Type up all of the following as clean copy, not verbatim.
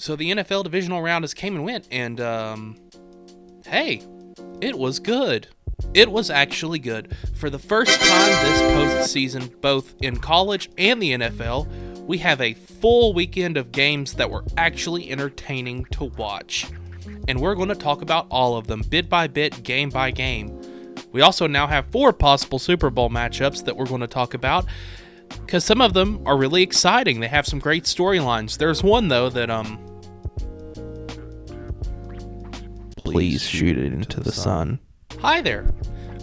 So the NFL divisional round has came and went, and hey, it was good. It was actually good. For the first time this postseason, both in college and the NFL, we have a full weekend of games that were actually entertaining to watch. And we're going to talk about all of them, bit by bit, game by game. We also now have 4 possible Super Bowl matchups that we're going to talk about, because some of them are really exciting. They have some great storylines. There's one, though, that, Please shoot it into the sun. Hi there.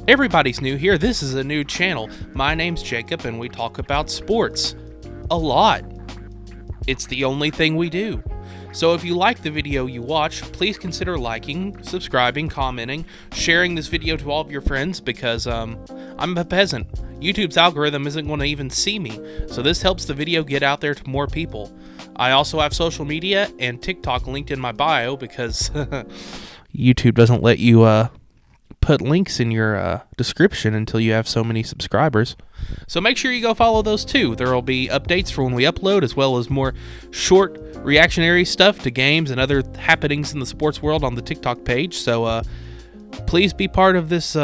Everybody's new here. This is a new channel. My name's Jacob, and we talk about sports. A lot. It's the only thing we do. So if you like the video you watch, please consider liking, subscribing, commenting, sharing this video to all of your friends, because I'm a peasant. YouTube's algorithm isn't going to even see me, so this helps the video get out there to more people. I also have social media and TikTok linked in my bio, because YouTube doesn't let you put links in your description until you have so many subscribers. So make sure you go follow those too. There will be updates for when we upload, as well as more short reactionary stuff to games and other happenings in the sports world on the TikTok page. So please be part of this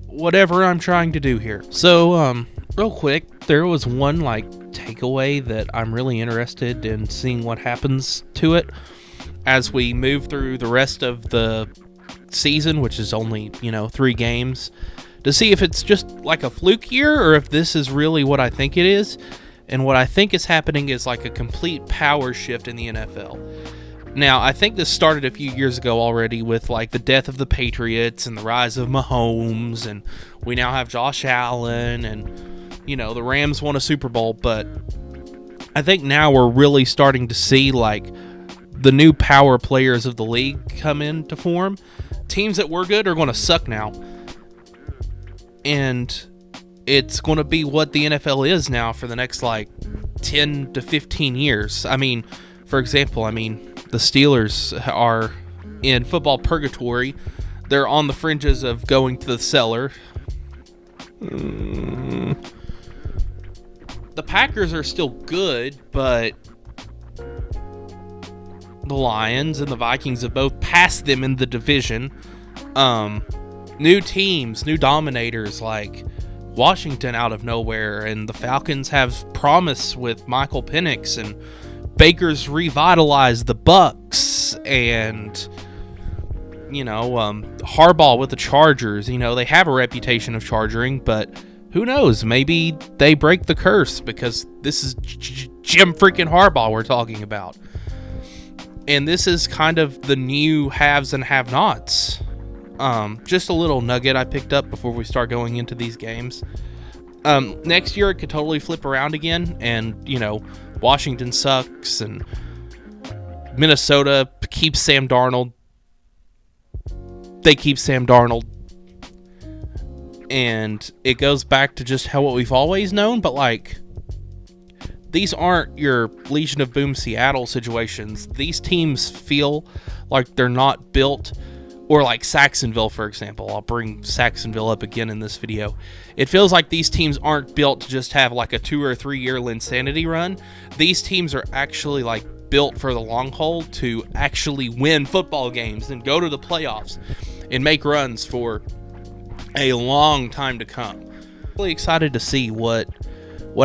whatever I'm trying to do here. So real quick, there was one takeaway that I'm really interested in seeing what happens to it as we move through the rest of the season, which is only 3 games, to see if it's just like a fluke year or if this is really what I think it is. And what I think is happening is like a complete power shift in the NFL. Now, I think this started a few years ago already with the death of the Patriots and the rise of Mahomes, and we now have Josh Allen, and the Rams won a Super Bowl. But I think now we're really starting to see the new power players of the league come into form. Teams that were good are going to suck now. And it's going to be what the NFL is now for the next 10 to 15 years. I mean, for example, the Steelers are in football purgatory. They're on the fringes of going to the cellar. The Packers are still good, but the Lions and the Vikings have both passed them in the division. New teams, new dominators like Washington out of nowhere, and the Falcons have promise with Michael Penix, and Baker's revitalized the Bucks, and Harbaugh with the Chargers. They have a reputation of charging, but who knows? Maybe they break the curse, because this is Jim freaking Harbaugh we're talking about. And this is kind of the new haves and have-nots. Just a little nugget I picked up before we start going into these games. Next year it could totally flip around again, and Washington sucks, and Minnesota keeps Sam Darnold. They keep Sam Darnold. And it goes back to just what we've always known, but these aren't your Legion of Boom Seattle situations. These teams feel like they're not built, or like Saxonville, for example. I'll bring Saxonville up again in this video. It feels like these teams aren't built to just have a 2 or 3 year Linsanity run. These teams are actually built for the long haul to actually win football games and go to the playoffs and make runs for a long time to come. Really excited to see what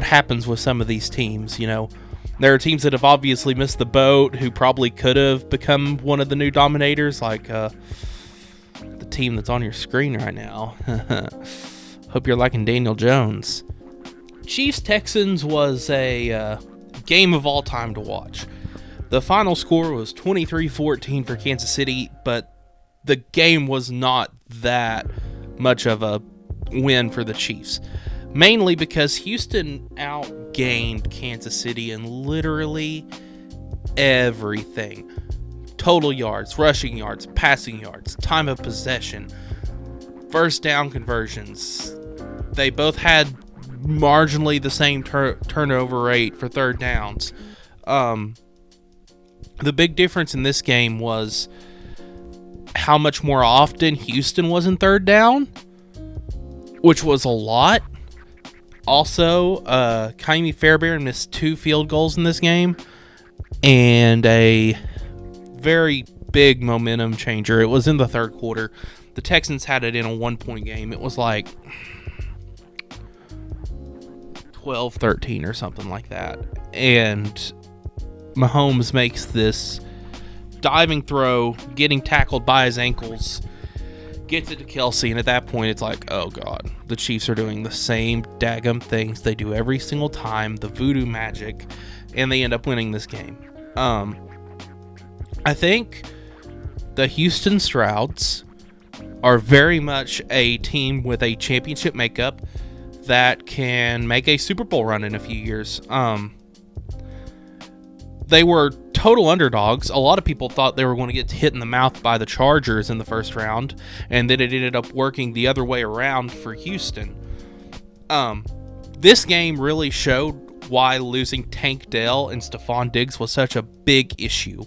happens with some of these teams. There are teams that have obviously missed the boat who probably could have become one of the new dominators, the team that's on your screen right now. Hope you're liking Daniel Jones. Chiefs-Texans was a game of all time to watch. The final score was 23-14 for Kansas City, but the game was not that much of a win for the Chiefs. Mainly because Houston outgained Kansas City in literally everything. Total yards, rushing yards, passing yards, time of possession, first down conversions. They both had marginally the same turnover rate for third downs. The big difference in this game was how much more often Houston was in third down, which was a lot. Also, Kaimi Fairbairn missed 2 field goals in this game, and a very big momentum changer. It was in the third quarter. The Texans had it in a 1-point game. It was like 12-13 or something like that. And Mahomes makes this diving throw, getting tackled by his ankles, gets it to Kelsey, and at that point it's like, oh god, the Chiefs are doing the same daggum things they do every single time, the voodoo magic, and they end up winning this game. I think the Houston Strouds are very much a team with a championship makeup that can make a Super Bowl run in a few years. They were total underdogs. A lot of people thought they were going to get hit in the mouth by the Chargers in the first round, and then it ended up working the other way around for Houston. This game really showed why losing Tank Dell and Stephon Diggs was such a big issue.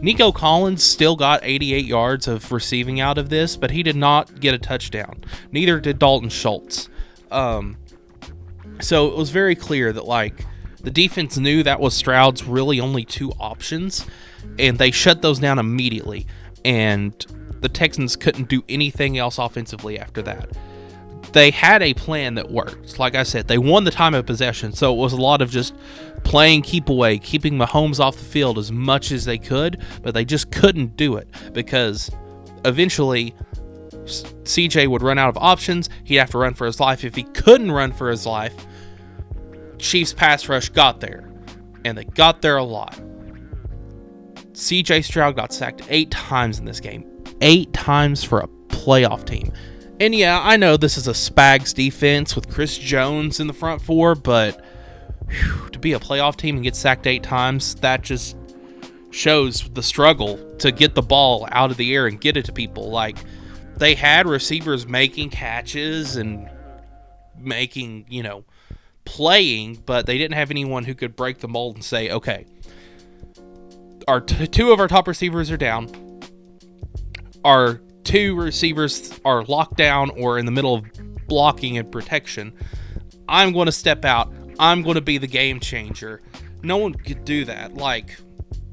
Nico Collins still got 88 yards of receiving out of this, but he did not get a touchdown. Neither did Dalton Schultz. So it was very clear that, like, the defense knew that was Stroud's really only two options, and they shut those down immediately, and the Texans couldn't do anything else offensively after that. They had a plan that worked. Like I said, they won the time of possession, so it was a lot of just playing keep away, keeping Mahomes off the field as much as they could, but they just couldn't do it because eventually CJ would run out of options. He'd have to run for his life. If he couldn't run for his life, Chiefs pass rush got there, and they got there a lot. CJ Stroud got sacked 8 times in this game. 8 times for a playoff team. And yeah, I know this is a Spags defense with Chris Jones in the front four, but to be a playoff team and get sacked 8 times, that just shows the struggle to get the ball out of the air and get it to people. Like, they had receivers making catches and making, playing, but they didn't have anyone who could break the mold and say, okay, our two of our top receivers are down. Our 2 receivers are locked down or in the middle of blocking and protection. I'm going to step out. I'm going to be the game changer. No one could do that. Like,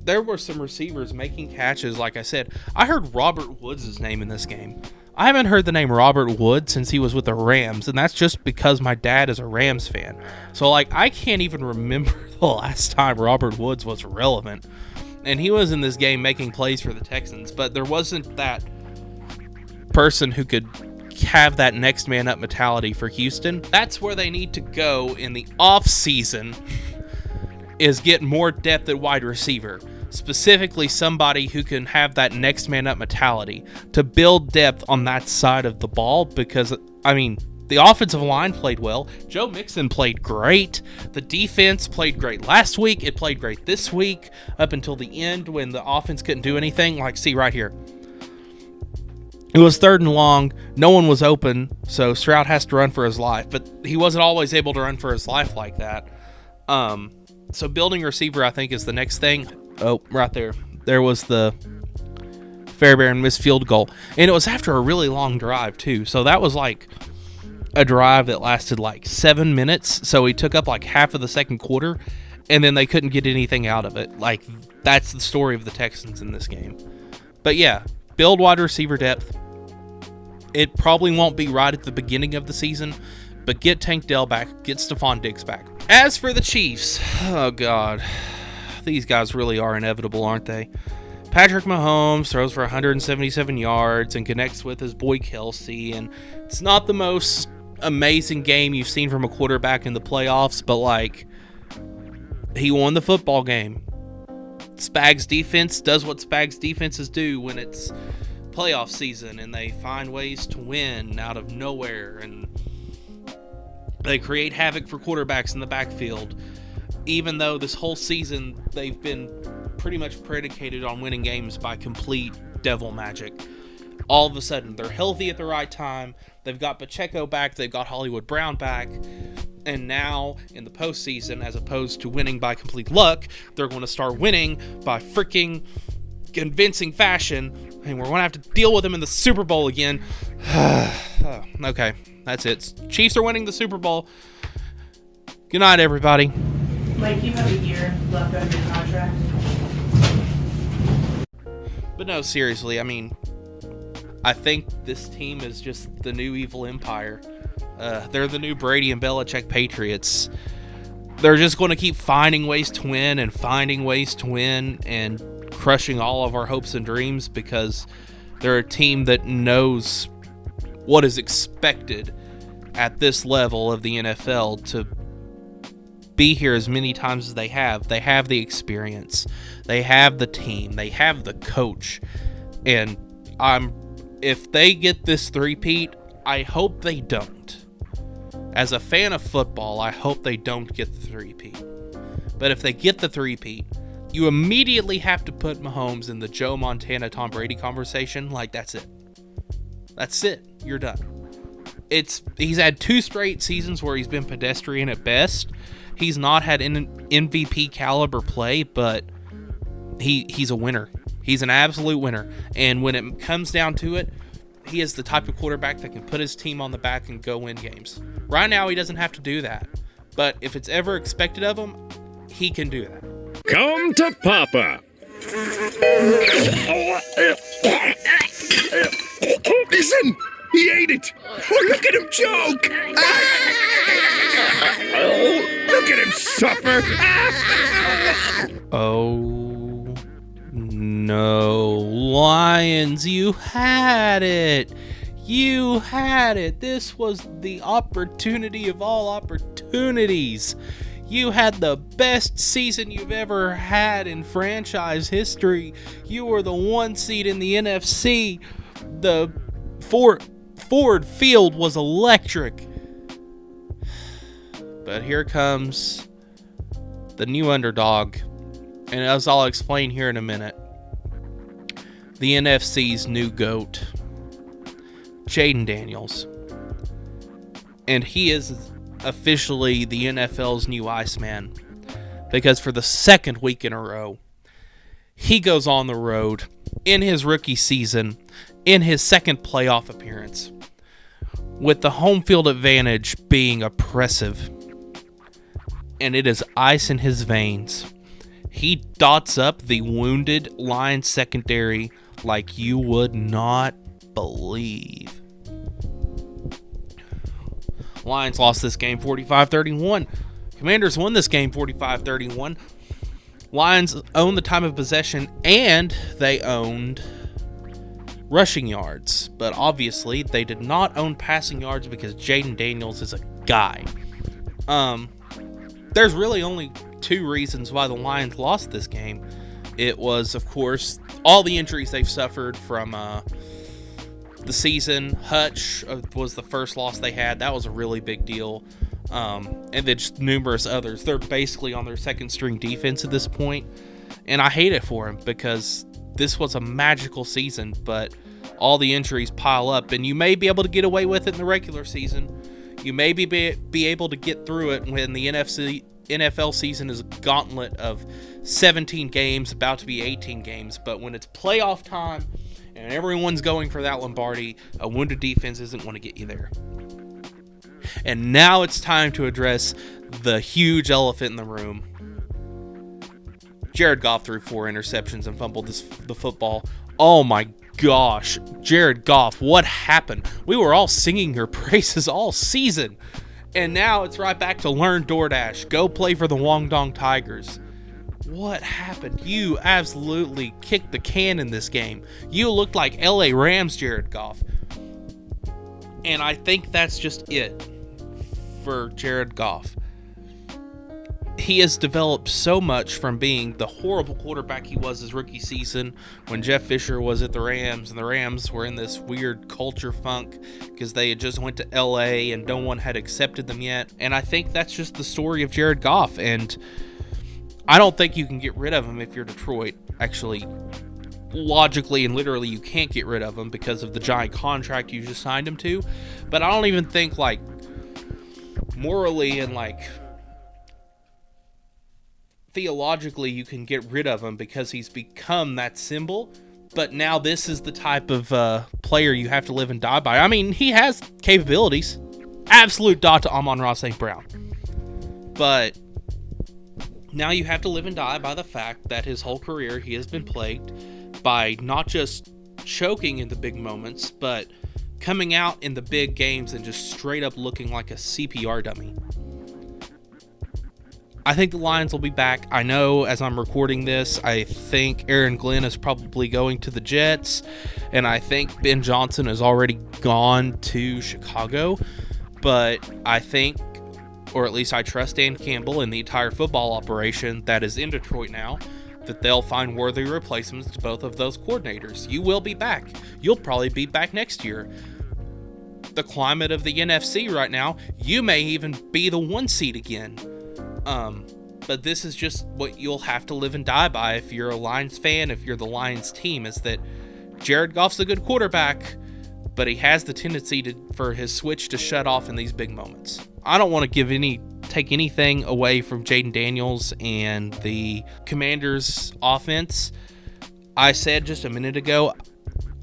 there were some receivers making catches. Like I said, I heard Robert Woods' name in this game. I haven't heard the name Robert Wood since he was with the Rams, and that's just because my dad is a Rams fan. So, like, I can't even remember the last time Robert Woods was relevant. And he was in this game making plays for the Texans, but there wasn't that person who could have that next man up mentality for Houston. That's where they need to go in the off season, is get more depth at wide receiver. Specifically somebody who can have that next man up mentality to build depth on that side of the ball, because the offensive line played well. Joe Mixon played great. The defense played great last week. It played great this week up until the end when the offense couldn't do anything. Like, see right here. It was 3rd and long. No one was open, so Stroud has to run for his life. But he wasn't always able to run for his life like that. So building receiver, I think, is the next thing. Oh, right there. There was the Fairbairn missed field goal. And it was after a really long drive, too. So that was like a drive that lasted like 7 minutes. So he took up like half of the second quarter, and then they couldn't get anything out of it. Like, that's the story of the Texans in this game. But yeah, build wide receiver depth. It probably won't be right at the beginning of the season, but get Tank Dell back, get Stephon Diggs back. As for the Chiefs, oh God, these guys really are inevitable, aren't they? Patrick Mahomes throws for 177 yards and connects with his boy Kelsey, and it's not the most amazing game you've seen from a quarterback in the playoffs, but like, he won the football game. Spags defense does what Spags defenses do when it's playoff season, and they find ways to win out of nowhere, and they create havoc for quarterbacks in the backfield. Even though this whole season they've been pretty much predicated on winning games by complete devil magic, all of a sudden they're healthy at the right time. They've got Pacheco back, they've got Hollywood Brown back, and now in the postseason, as opposed to winning by complete luck, they're going to start winning by freaking convincing fashion, and we're going to have to deal with them in the Super Bowl again. Okay, that's it. Chiefs are winning the Super Bowl. Good night, everybody. Mike, you have a year left on your contract. But no, seriously, I mean, I think this team is just the new evil empire. They're the new Brady and Belichick Patriots. They're just going to keep finding ways to win and finding ways to win and crushing all of our hopes and dreams because they're a team that knows what is expected at this level of the NFL to be here as many times as they have. They have the experience. They have the team. They have the coach. And if they get this three-peat, I hope they don't. As a fan of football, I hope they don't get the three-peat. But if they get the three-peat, you immediately have to put Mahomes in the Joe Montana, Tom Brady conversation. Like, that's it. That's it. You're done. He's had 2 straight seasons where he's been pedestrian at best. He's not had an MVP caliber play, but he's a winner. He's an absolute winner. And when it comes down to it, he is the type of quarterback that can put his team on the back and go win games. Right now, he doesn't have to do that. But if it's ever expected of him, he can do that. Come to Papa. Listen, he ate it. Oh, look at him choke. Oh, look at him suffer. Oh, no. Lions, you had it. You had it. This was the opportunity of all opportunities. You had the best season you've ever had in franchise history. You were the 1 seed in the NFC. The Ford Field was electric. But here comes the new underdog. And as I'll explain here in a minute, the NFC's new GOAT, Jaden Daniels. And he is officially the NFL's new Iceman, because for the second week in a row, he goes on the road in his rookie season, in his second playoff appearance, with the home field advantage being oppressive, and it is ice in his veins. He dots up the wounded Lions secondary like you would not believe. Lions lost this game 45-31. Commanders won this game 45-31. Lions owned the time of possession and they owned rushing yards. But obviously they did not own passing yards because Jaden Daniels is a guy. There's really only 2 reasons why the Lions lost this game. It was, of course, all the injuries they've suffered from the season. Hutch was the first loss they had. That was a really big deal. And then just numerous others. They're basically on their second string defense at this point. And I hate it for them because this was a magical season, but all the injuries pile up. And you may be able to get away with it in the regular season. You may be able to get through it when the NFL season is a gauntlet of 17 games, about to be 18 games. But when it's playoff time and everyone's going for that Lombardi, a wounded defense isn't going to get you there. And now it's time to address the huge elephant in the room. Jared Goff threw 4 interceptions and fumbled the football. Oh my gosh, Jared Goff, what happened? We were all singing your praises all season. And now it's right back to learn DoorDash. Go play for the Guangdong Tigers. What happened? You absolutely kicked the can in this game. You looked like LA Rams, Jared Goff. And I think that's just it for Jared Goff. He has developed so much from being the horrible quarterback he was his rookie season when Jeff Fisher was at the Rams, and the Rams were in this weird culture funk because they had just went to LA and no one had accepted them yet. And I think that's just the story of Jared Goff, and I don't think you can get rid of him if you're Detroit. Actually, logically and literally you can't get rid of him because of the giant contract you just signed him to. But I don't even think, like, morally and, like, theologically you can get rid of him because he's become that symbol. But now this is the type of player you have to live and die by. I mean, he has capabilities. Absolute dot to Amon-Ra St. Brown. But now you have to live and die by the fact that his whole career he has been plagued by not just choking in the big moments, but coming out in the big games and just straight up looking like a CPR dummy. I think the Lions will be back. I know as I'm recording this, I think Aaron Glenn is probably going to the Jets, and I think Ben Johnson has already gone to Chicago, but I think, or at least I trust Dan Campbell and the entire football operation that is in Detroit now, that they'll find worthy replacements to both of those coordinators. You will be back. You'll probably be back next year. The climate of the NFC right now, you may even be the 1 seed again. But this is just what you'll have to live and die by if you're a Lions fan, if you're the Lions team, is that Jared Goff's a good quarterback, but he has the tendency for his switch to shut off in these big moments. I don't want to take anything away from Jaden Daniels and the Commanders' offense. I said just a minute ago,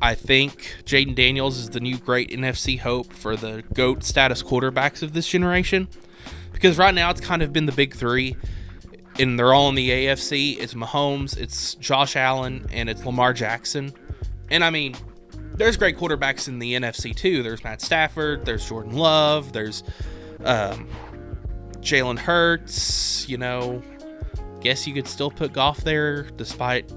I think Jaden Daniels is the new great NFC hope for the GOAT status quarterbacks of this generation. Because right now it's kind of been the big three, and they're all in the AFC. It's Mahomes, it's Josh Allen, and it's Lamar Jackson. And I mean, there's great quarterbacks in the NFC too. There's Matt Stafford, there's Jordan Love, there's Jalen Hurts. Guess you could still put Goff there despite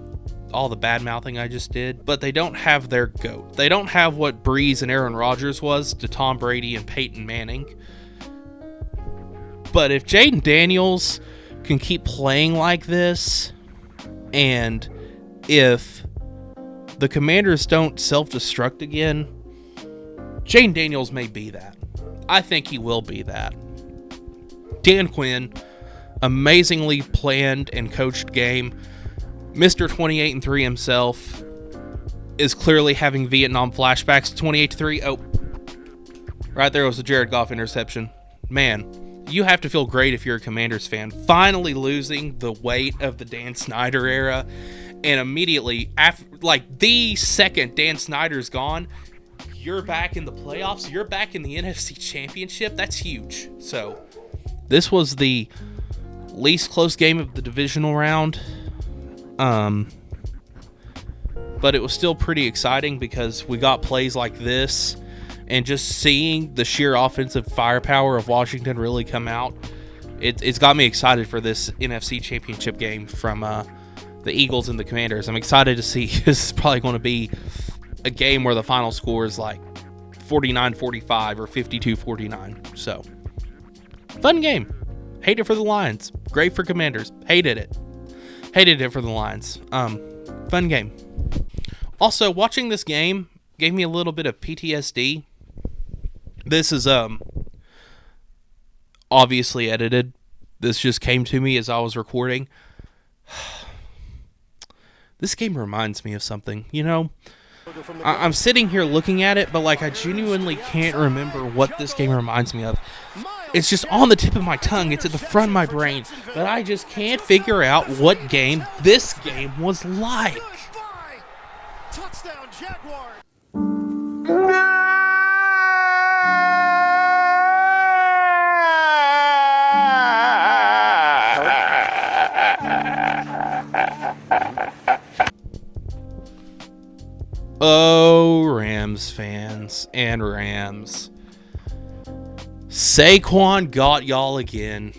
all the bad mouthing I just did. But they don't have their GOAT. They don't have what Breeze and Aaron Rodgers was to Tom Brady and Peyton Manning. But if Jaden Daniels can keep playing like this, and if the Commanders don't self-destruct again, Jaden Daniels may be that. I think he will be that. Dan Quinn, amazingly planned and coached game. Mr. 28-3 himself is clearly having Vietnam flashbacks. 28-3. Oh, right there was a Jared Goff interception. Man, you have to feel great if you're a Commanders fan. Finally losing the weight of the Dan Snyder era, and immediately after, the second Dan Snyder's gone, you're back in the playoffs. You're back in the NFC Championship. That's huge. So this was the least close game of the divisional round. But it was still pretty exciting because we got plays like this. And just seeing the sheer offensive firepower of Washington really come out, it's got me excited for this NFC Championship game from the Eagles and the Commanders. I'm excited to see. This is probably going to be a game where the final score is like 49-45 or 52-49. So, fun game. Hate it for the Lions. Great for Commanders. Hated it. Hated it for the Lions. Fun game. Also, watching this game gave me a little bit of PTSD. This is obviously edited. This just came to me as I was recording. This game reminds me of something, I'm sitting here looking at it, but I genuinely can't remember what this game reminds me of. It's just on the tip of my tongue. It's at the front of my brain, but I just can't figure out what game this game was like. Touchdown, Jaguars. Oh, Rams fans and Rams. Saquon got y'all again.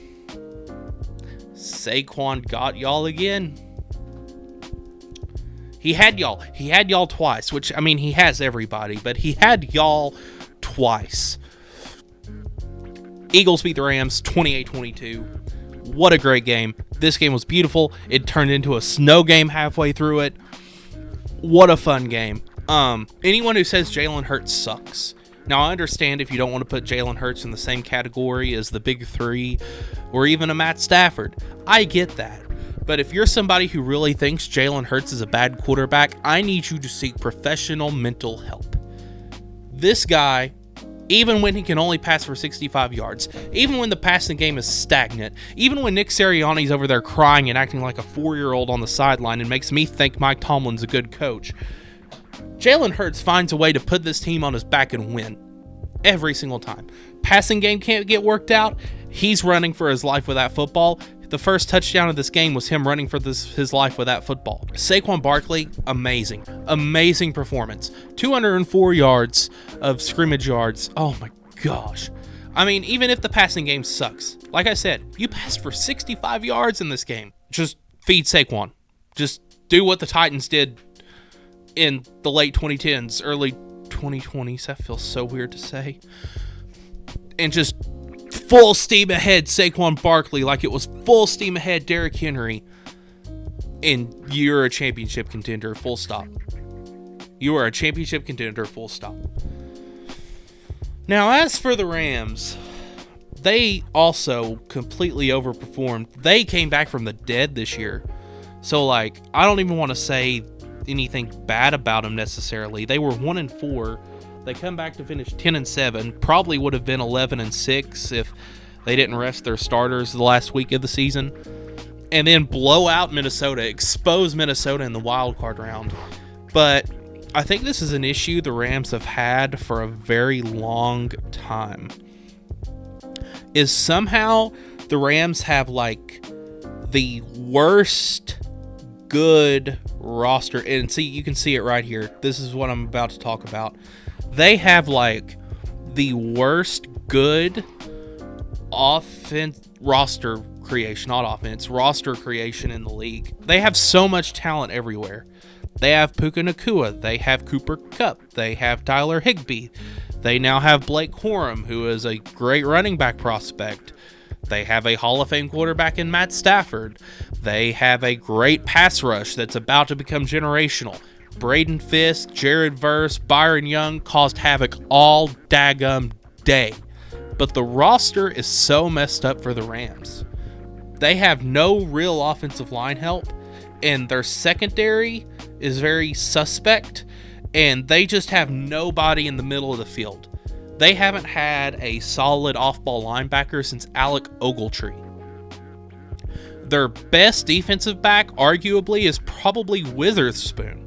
Saquon got y'all again. He had y'all twice, which, he has everybody, but he had y'all twice. Eagles beat the Rams 28-22. What a great game. This game was beautiful. It turned into a snow game halfway through it. What a fun game. Anyone who says Jalen Hurts sucks. Now, I understand if you don't want to put Jalen Hurts in the same category as the big three or even a Matt Stafford. I get that. But if you're somebody who really thinks Jalen Hurts is a bad quarterback, I need you to seek professional mental help. This guy, even when he can only pass for 65 yards, even when the passing game is stagnant, even when Nick Sirianni's over there crying and acting like a 4-year-old on the sideline and makes me think Mike Tomlin's a good coach, Jalen Hurts finds a way to put this team on his back and win every single time. Passing game can't get worked out. He's running for his life with that football. The first touchdown of this game was him running for his life with that football. Saquon Barkley, amazing performance. 204 yards of scrimmage yards. Oh my gosh. I mean, even if the passing game sucks, like I said, you passed for 65 yards in this game. Just feed Saquon. Just do what the Titans did in the late 2010s, early 2020s. That feels so weird to say. And just full steam ahead Saquon Barkley like it was full steam ahead Derrick Henry. And you're a championship contender, full stop. You are a championship contender, full stop. Now, as for the Rams, they also completely overperformed. They came back from the dead this year. So, I don't even want to say anything bad about them necessarily. They were 1-4. They come back to finish 10-7. Probably would have been 11-6 if they didn't rest their starters the last week of the season. And then blow out Minnesota, expose Minnesota in the wild card round. But I think this is an issue the Rams have had for a very long time. Is somehow the Rams have the worst good roster. And see, you can see it right here. This is what I'm about to talk about. They have the worst good roster creation in the league. They have so much talent everywhere. They have Puka Nacua. They have Cooper Kupp. They have Tyler Higbee. They now have Blake Corum, who is a great running back prospect. They have a Hall of Fame quarterback in Matt Stafford. They have a great pass rush that's about to become generational. Braden Fisk, Jared Verse, Byron Young caused havoc all daggum day. But the roster is so messed up for the Rams. They have no real offensive line help, and their secondary is very suspect, and they just have nobody in the middle of the field. They haven't had a solid off-ball linebacker since Alec Ogletree. Their best defensive back, arguably, is probably Witherspoon.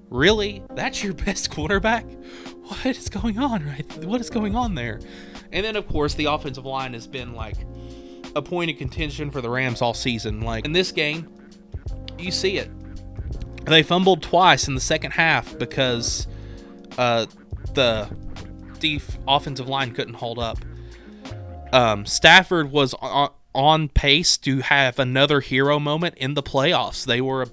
Really? That's your best quarterback? What is going on? What is going on there? And then, of course, the offensive line has been a point of contention for the Rams all season. In this game, you see it. They fumbled twice in the second half because the offensive line couldn't hold up. Stafford was on pace to have another hero moment in the playoffs. They were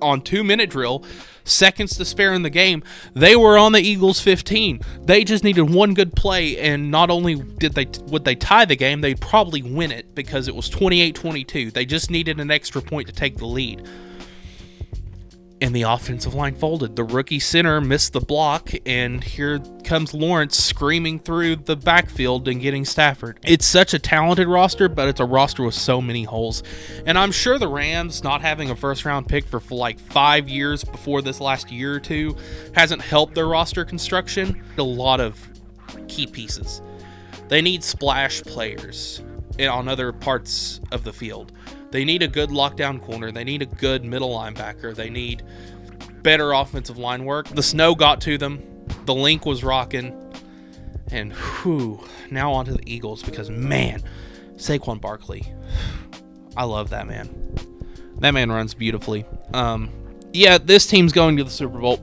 on 2-minute drill, seconds to spare in the game. They were on the Eagles 15. They just needed one good play, and not only would they tie the game, they'd probably win it because it was 28-22. They just needed an extra point to take the lead. And the offensive line folded. The rookie center missed the block, and here comes Lawrence screaming through the backfield and getting Stafford. It's such a talented roster, but it's a roster with so many holes. And I'm sure the Rams not having a first-round pick for 5 years before this last year or two hasn't helped their roster construction. A lot of key pieces. They need splash players on other parts of the field. They need a good lockdown corner. They need a good middle linebacker. They need better offensive line work. The snow got to them. The link was rocking. And now on to the Eagles because, man, Saquon Barkley. I love that man. That man runs beautifully. Yeah, this team's going to the Super Bowl.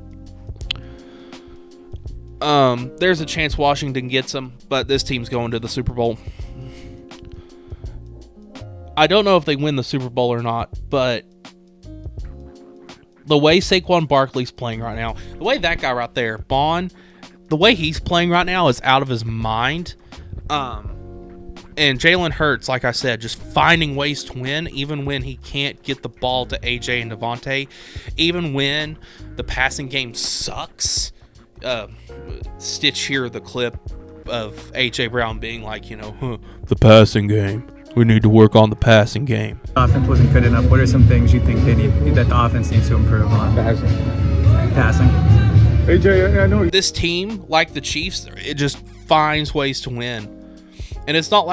There's a chance Washington gets them, but this team's going to the Super Bowl. I don't know if they win the Super Bowl or not, but the way Saquon Barkley's playing right now, the way that guy right there, Bond, the way he's playing right now is out of his mind. And Jalen Hurts, like I said, just finding ways to win, even when he can't get the ball to AJ and Devontae, even when the passing game sucks. Stitch here the clip of AJ Brown being like, the passing game. We need to work on the passing game. Offense wasn't good enough. What are some things you think that the offense needs to improve on? Passing. AJ, I know. This team, like the Chiefs, it just finds ways to win. And it's not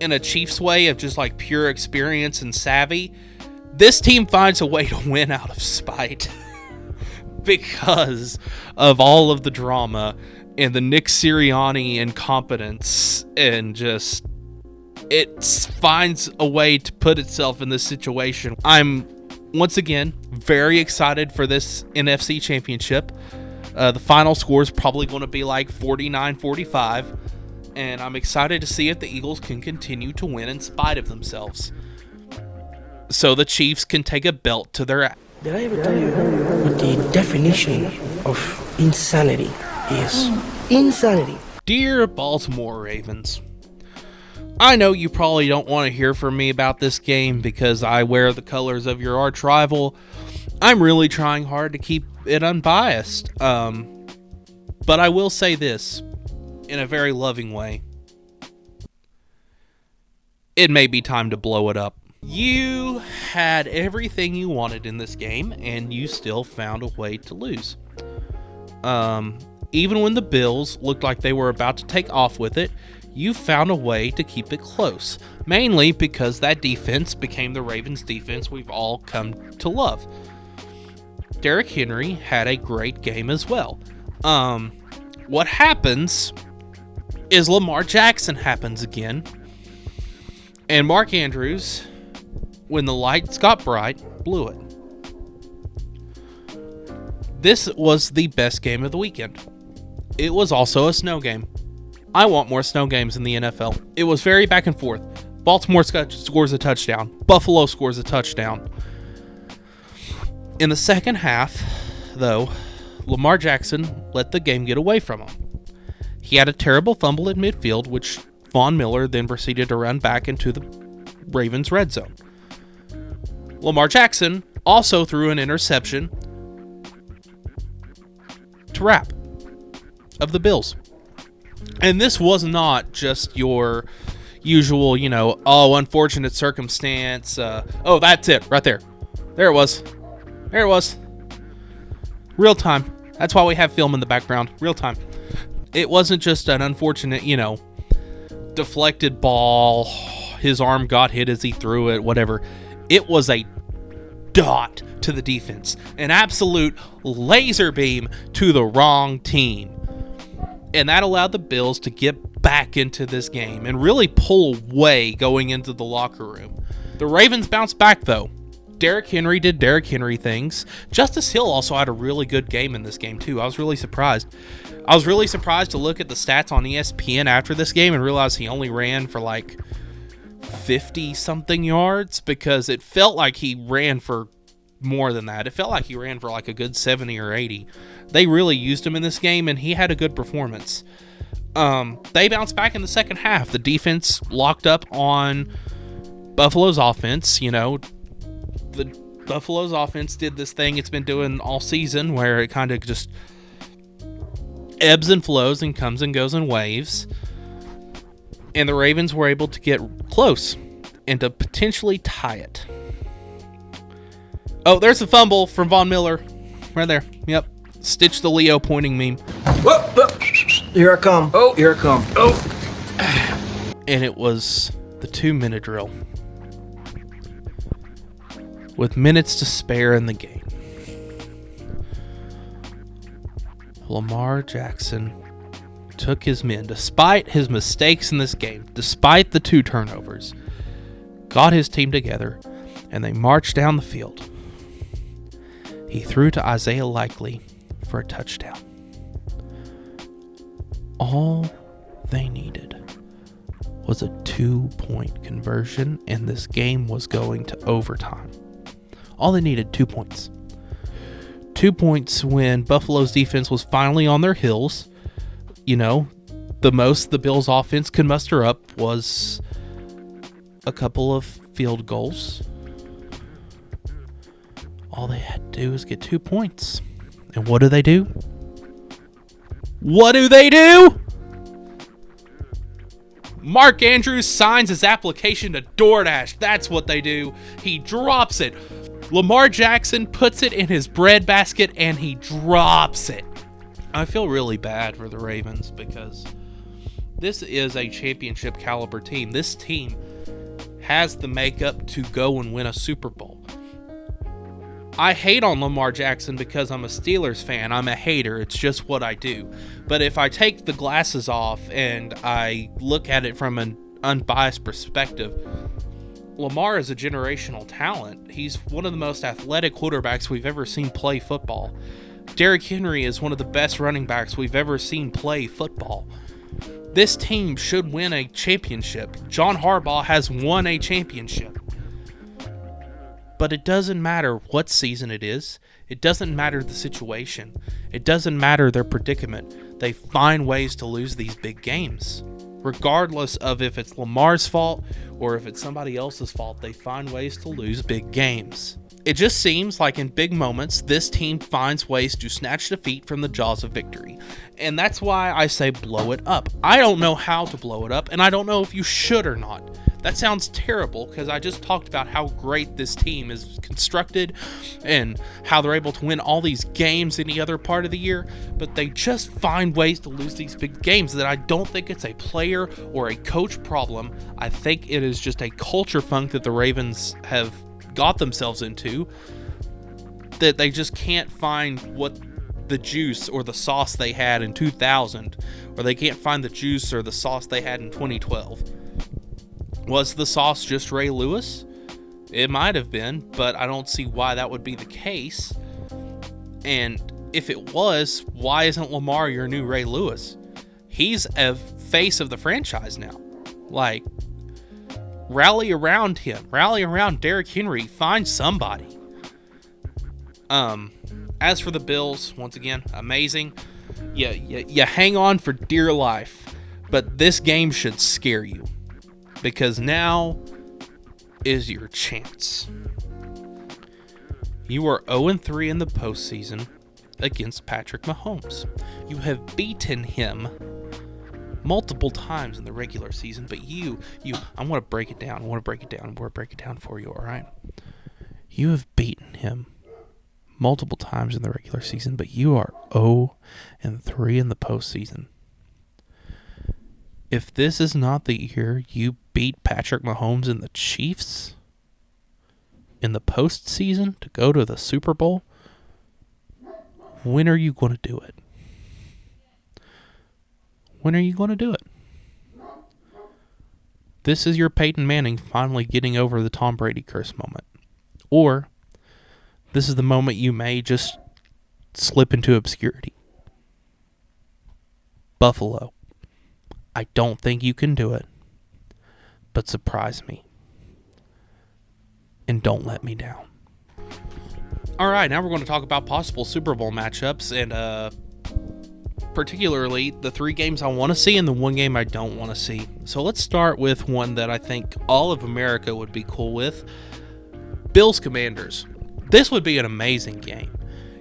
in a Chiefs way of just pure experience and savvy. This team finds a way to win out of spite because of all of the drama and the Nick Sirianni incompetence and just it finds a way to put itself in this situation. I'm, once again, very excited for this NFC Championship. The final score is probably going to be like 49-45, and I'm excited to see if the Eagles can continue to win in spite of themselves, so the Chiefs can take a belt to their... Did I ever tell you what the definition of insanity is? Insanity. Dear Baltimore Ravens, I know you probably don't want to hear from me about this game because I wear the colors of your arch rival. I'm really trying hard to keep it unbiased. But I will say this in a very loving way. It may be time to blow it up. You had everything you wanted in this game, and you still found a way to lose. Even when the Bills looked like they were about to take off with it, you found a way to keep it close. Mainly because that defense became the Ravens' defense we've all come to love. Derrick Henry had a great game as well. What happens is Lamar Jackson happens again. And Mark Andrews, when the lights got bright, blew it. This was the best game of the weekend. It was also a snow game. I want more snow games in the NFL. It was very back and forth. Baltimore scores a touchdown. Buffalo scores a touchdown. In the second half, though, Lamar Jackson let the game get away from him. He had a terrible fumble at midfield, which Von Miller then proceeded to run back into the Ravens' red zone. Lamar Jackson also threw an interception to wrap of the Bills. And this was not just your usual, unfortunate circumstance. That's it, right there. There it was. Real time. That's why we have film in the background. Real time. It wasn't just an unfortunate, deflected ball. His arm got hit as he threw it, whatever. It was a dot to the defense. An absolute laser beam to the wrong team. And that allowed the Bills to get back into this game and really pull away going into the locker room. The Ravens bounced back, though. Derrick Henry did Derrick Henry things. Justice Hill also had a really good game in this game, too. I was really surprised. I was really surprised to look at the stats on ESPN after this game and realize he only ran for like 50-something yards, because it felt like he ran for more than that. It felt like he ran for like a good 70 or 80. They really used him in this game, and he had a good performance. They bounced back in the second half. The defense locked up on Buffalo's offense. The Buffalo's offense did this thing it's been doing all season, where it kind of just ebbs and flows and comes and goes in waves. And the Ravens were able to get close and to potentially tie it. Oh, there's a fumble from Von Miller. Right there. Yep. Stitch the Leo pointing meme. Whoa, whoa. Here I come. Oh, here I come. Oh. And it was the 2-minute drill, with minutes to spare in the game. Lamar Jackson took his men, despite his mistakes in this game, despite the 2 turnovers, got his team together, and they marched down the field. He threw to Isaiah Likely for a touchdown. All they needed was a 2-point conversion, and this game was going to overtime. All they needed, 2 points. 2 points when Buffalo's defense was finally on their heels. The most the Bills' offense could muster up was a couple of field goals. All they had to do was get 2 points. And what do they do? What do they do? Mark Andrews signs his application to DoorDash. That's what they do. He drops it. Lamar Jackson puts it in his breadbasket and he drops it. I feel really bad for the Ravens because this is a championship caliber team. This team has the makeup to go and win a Super Bowl. I hate on Lamar Jackson because I'm a Steelers fan. I'm a hater. It's just what I do. But if I take the glasses off and I look at it from an unbiased perspective, Lamar is a generational talent. He's one of the most athletic quarterbacks we've ever seen play football. Derrick Henry is one of the best running backs we've ever seen play football. This team should win a championship. John Harbaugh has won a championship. But it doesn't matter what season it is. It doesn't matter the situation. It doesn't matter their predicament. They find ways to lose these big games. Regardless of if it's Lamar's fault or if it's somebody else's fault, they find ways to lose big games. It just seems like in big moments, this team finds ways to snatch defeat from the jaws of victory. And that's why I say blow it up. I don't know how to blow it up, and I don't know if you should or not. That sounds terrible because I just talked about how great this team is constructed and how they're able to win all these games any other part of the year, but they just find ways to lose these big games. That I don't think it's a player or a coach problem. I think it is just a culture funk that the Ravens have got themselves into, that they just can't find what the juice or the sauce they had in 2000, or they can't find the juice or the sauce they had in 2012. Was the sauce just Ray Lewis? It might have been, but I don't see why that would be the case. And if it was, why isn't Lamar your new Ray Lewis? He's a face of the franchise now. Like, rally around him. Rally around Derrick Henry. Find somebody. As for the Bills, once again, amazing. You hang on for dear life. But this game should scare you. Because now is your chance. You are 0-3 in the postseason against Patrick Mahomes. You have beaten him multiple times in the regular season, but I want to break it down. I want to break it down for you, all right? You have beaten him multiple times in the regular season, but you are 0-3 in the postseason. If this is not the year you beat Patrick Mahomes and the Chiefs in the postseason to go to the Super Bowl, when are you going to do it? When are you going to do it? This is your Peyton Manning finally getting over the Tom Brady curse moment. Or this is the moment you may just slip into obscurity. Buffalo. I don't think you can do it, but surprise me. And don't let me down. All right, now we're going to talk about possible Super Bowl matchups, and particularly the 3 games I want to see and the 1 game I don't want to see. So let's start with one that I think all of America would be cool with. Bills Commanders. This would be an amazing game.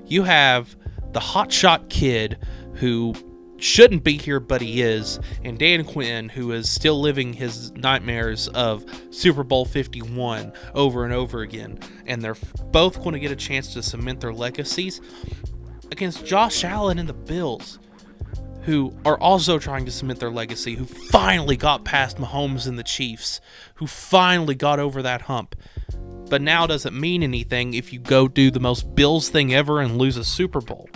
You have the hotshot kid who shouldn't be here, but he is, and Dan Quinn, who is still living his nightmares of Super Bowl 51 over and over again, and they're both going to get a chance to cement their legacies against Josh Allen and the Bills, who are also trying to cement their legacy, who finally got past Mahomes and the Chiefs, who finally got over that hump. But now doesn't mean anything if you go do the most Bills thing ever and lose a Super Bowl.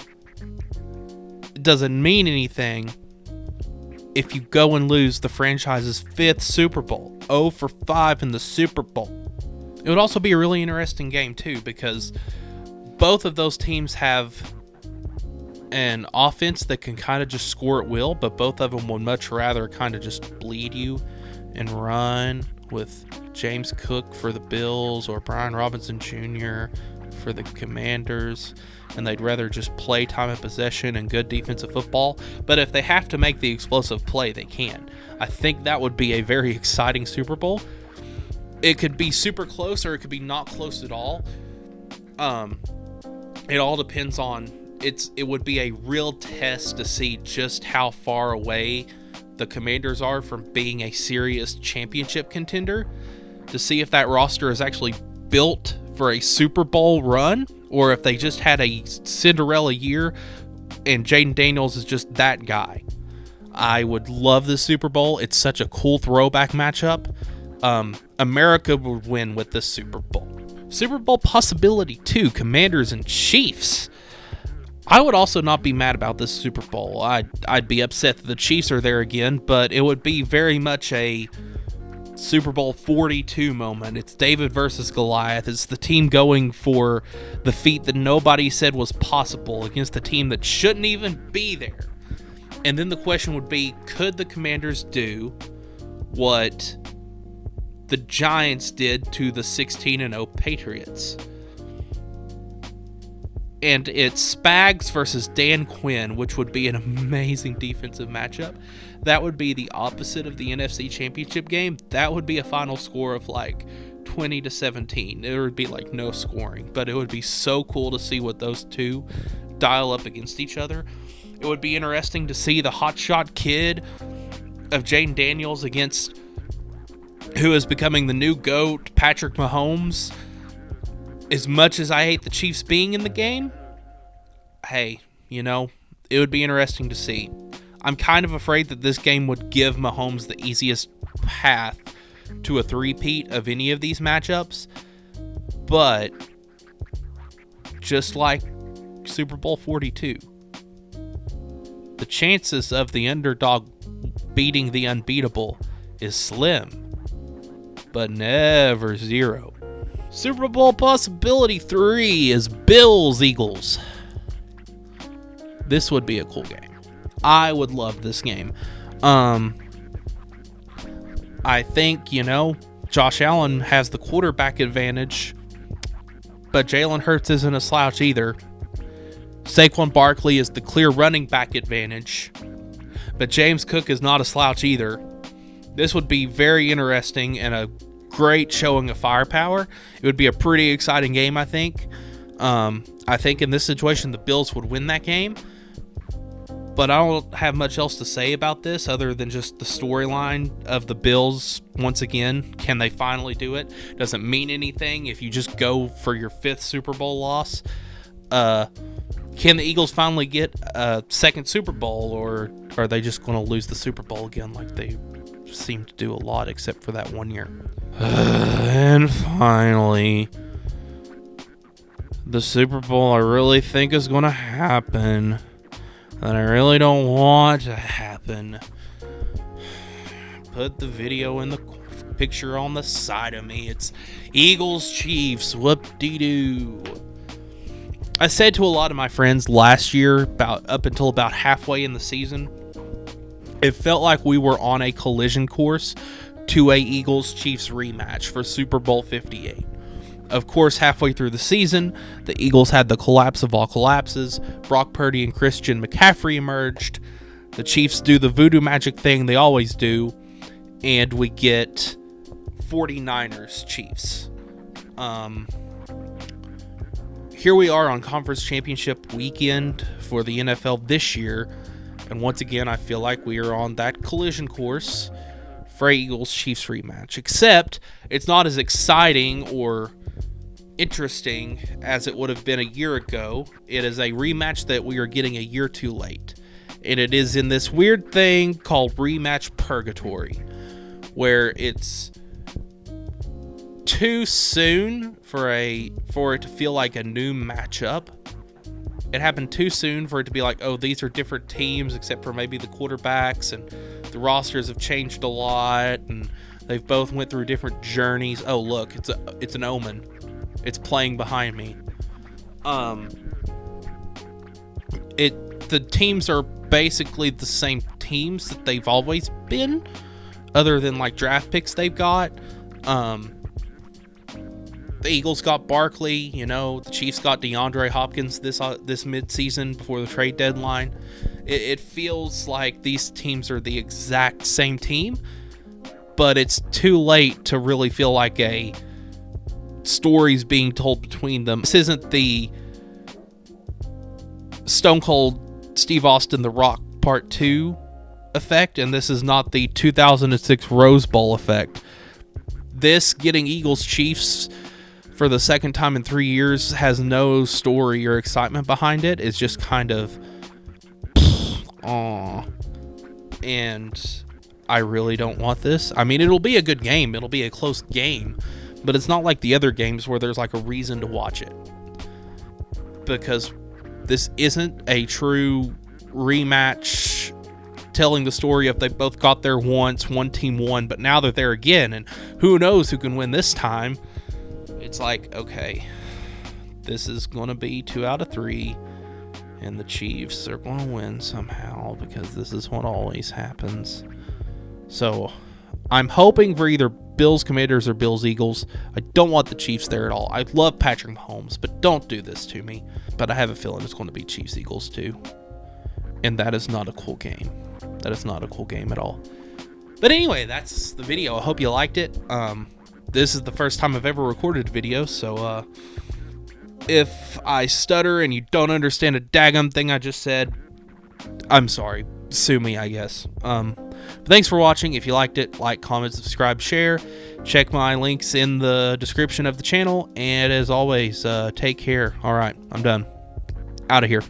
Doesn't mean anything if you go and lose the franchise's 5th Super Bowl, 0-5 in the Super Bowl. It would also be a really interesting game too, because both of those teams have an offense that can kind of just score at will, but both of them would much rather kind of just bleed you and run, with James Cook for the Bills or Brian Robinson Jr. for the Commanders, and they'd rather just play time of possession and good defensive football. But if they have to make the explosive play, they can. I think that would be a very exciting Super Bowl. It could be super close, or it could be not close at all. It all depends on it would be a real test to see just how far away the Commanders are from being a serious championship contender, to see if that roster is actually built for a Super Bowl run, or if they just had a Cinderella year and Jaden Daniels is just that guy. I would love this Super Bowl. It's such a cool throwback matchup. America would win with this Super Bowl. Super Bowl possibility 2, Commanders and Chiefs. I would also not be mad about this Super Bowl. I'd be upset that the Chiefs are there again, but it would be very much a Super Bowl 42 moment. It's David versus Goliath. It's the team going for the feat that nobody said was possible against the team that shouldn't even be there. And then the question would be, could the Commanders do what the Giants did to the 16-0 Patriots? And it's Spags versus Dan Quinn, which would be an amazing defensive matchup. That would be the opposite of the NFC Championship game. That would be a final score of like 20-17. It would be like no scoring, but it would be so cool to see what those two dial up against each other. It would be interesting to see the hotshot kid of Jaden Daniels against who is becoming the new GOAT, Patrick Mahomes. As much as I hate the Chiefs being in the game, hey, you know, it would be interesting to see. I'm kind of afraid that this game would give Mahomes the easiest path to a three-peat of any of these matchups, but just like Super Bowl 42, the chances of the underdog beating the unbeatable is slim, but never zero. Super Bowl possibility 3 is Bills-Eagles. This would be a cool game. I would love this game. I think, you know, Josh Allen has the quarterback advantage, but Jalen Hurts isn't a slouch either. Saquon Barkley is the clear running back advantage, but James Cook is not a slouch either. This would be very interesting and a great showing of firepower. It would be a pretty exciting game, I think. I think in this situation, the Bills would win that game. But I don't have much else to say about this other than just the storyline of the Bills. Once again, can they finally do it? Doesn't mean anything if you just go for your 5th Super Bowl loss. Can the Eagles finally get a 2nd Super Bowl, or are they just going to lose the Super Bowl again like they seem to do a lot except for that one year? And finally, the Super Bowl I really think is going to happen, that I really don't want to happen. Put the video in the picture on the side of me. It's Eagles Chiefs. Whoop-de-doo. I said to a lot of my friends last year, up until about halfway in the season, it felt like we were on a collision course to a Eagles-Chiefs rematch for Super Bowl 58. Of course, halfway through the season, the Eagles had the collapse of all collapses. Brock Purdy and Christian McCaffrey emerged. The Chiefs do the voodoo magic thing they always do, and we get 49ers Chiefs. Here we are on Conference Championship weekend for the NFL this year, and once again, I feel like we are on that collision course for a Eagles-Chiefs rematch, except it's not as exciting or interesting as it would have been a year ago. It is a rematch that we are getting a year too late, and it is in this weird thing called rematch purgatory, where it's too soon for it to feel like a new matchup. It happened too soon for it to be like, oh, these are different teams except for maybe the quarterbacks, and the rosters have changed a lot, and they've both went through different journeys. Oh, look, it's an omen. It's playing behind me. The teams are basically the same teams that they've always been, other than like draft picks they've got. The Eagles got Barkley, you know, the Chiefs got DeAndre Hopkins this midseason before the trade deadline. It feels like these teams are the exact same team, but it's too late to really feel like a story's being told between them. This isn't the Stone Cold Steve Austin The Rock Part 2 effect, and this is not the 2006 Rose Bowl effect. This getting Eagles Chiefs for the second time in 3 years has no story or excitement behind it. It's just kind of aww. And I really don't want this. I mean, it'll be a good game. It'll be a close game. But it's not like the other games where there's like a reason to watch it. Because this isn't a true rematch telling the story of they both got there once, one team won, but now they're there again, and who knows who can win this time. It's like, okay, this is going to be 2 out of 3, and the Chiefs are going to win somehow because this is what always happens. So I'm hoping for either Bills Commanders or Bills Eagles. I don't want the Chiefs there at all. I love Patrick Mahomes, but don't do this to me. But I have a feeling it's going to be Chiefs Eagles too. And that is not a cool game. That is not a cool game at all. But anyway, that's the video. I hope you liked it. This is the first time I've ever recorded a video, so if I stutter and you don't understand a daggum thing I just said, I'm sorry. Sue me, I guess. Thanks for watching. If you liked it, like, comment, subscribe, share. Check my links in the description of the channel. And as always, take care. All right, I'm done. Out of here.